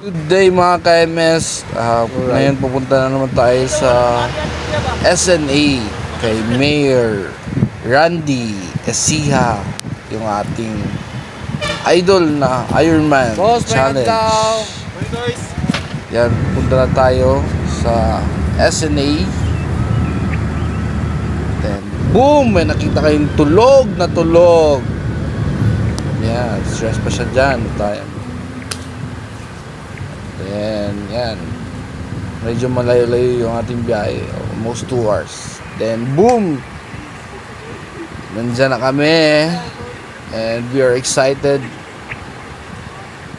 Good day mga ka-MS. Ngayon pupunta na naman tayo sa SNA kay Mayor Randy Ecija, yung ating idol na Ironman Challenge. Yan, pupunta na tayo sa SNA. Then, boom! May nakita kayong tulog na tulog. Yan, stress pa siya dyan. Tayo. Yan. Medyo malayo-layo yung ating biyahe. Almost 2 hours. Then, boom! Nandyan na kami. And we are excited.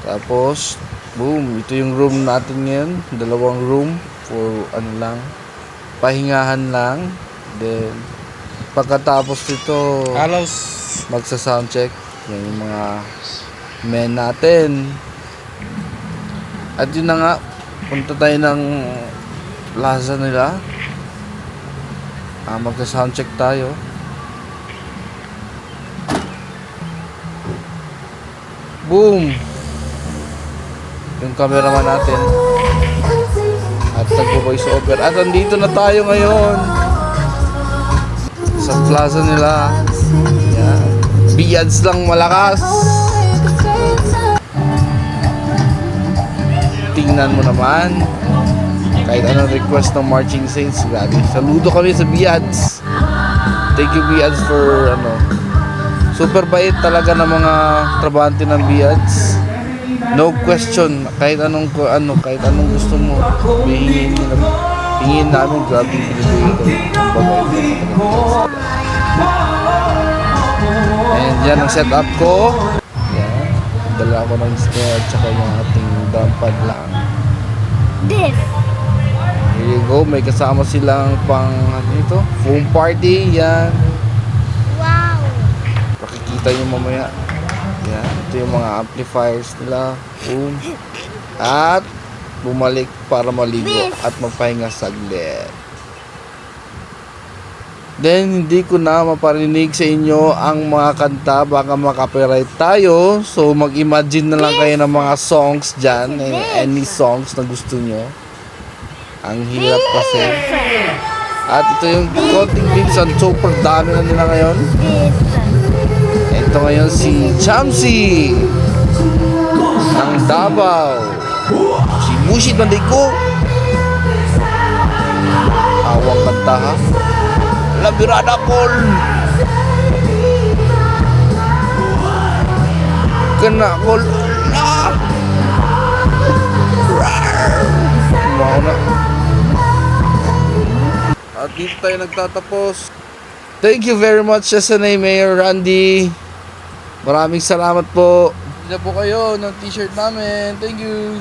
Tapos, boom! Ito yung room natin ngayon. 2 room for pahingahan lang. Then, pagkatapos nito, magsa-soundcheck. Yan yung mga men natin. At yun na nga, punta tayo ng plaza nila. Magsa-soundcheck tayo. Boom! Yung cameraman natin. At nagpo-voice over. At andito na tayo ngayon sa plaza nila. Yan. Biyads lang malakas. Tingnan mo naman, kahit anong request ng Marching Saints, grabe. Saludo kami sa Biads. Thank you Biads for super bait talaga ng mga trabahante ng Biads. No question, kahit anong gusto mo, hingin namin, grabe binibigay ko. And yan ang setup ko. Dala ko ng snare at saka yung ating drum pad lang. Here you go. May kasama silang pang foam party. Yan. Wow. Makikita nyo mamaya. Yan. Ito yung mga amplifiers nila. Boom. At bumalik para maligo at magpahinga saglit. Then, hindi ko na maparinig sa inyo ang mga kanta. Baka makapiright tayo. So, mag-imagine na lang kayo ng mga songs dyan. Any songs na gusto nyo. Ang hirap kasi. At ito yung konting clips. Super dami na nila ngayon. Ito ngayon si Chamsi ng Davao. Si Bushid Mandiko. Awang kanta ha. Labirada Col. Kena Col. Mau na. At dito tayo nagtatapos. Thank you very much SNA Mayor Randy. Maraming salamat po. Bili po kayo ng t-shirt namin. Thank you.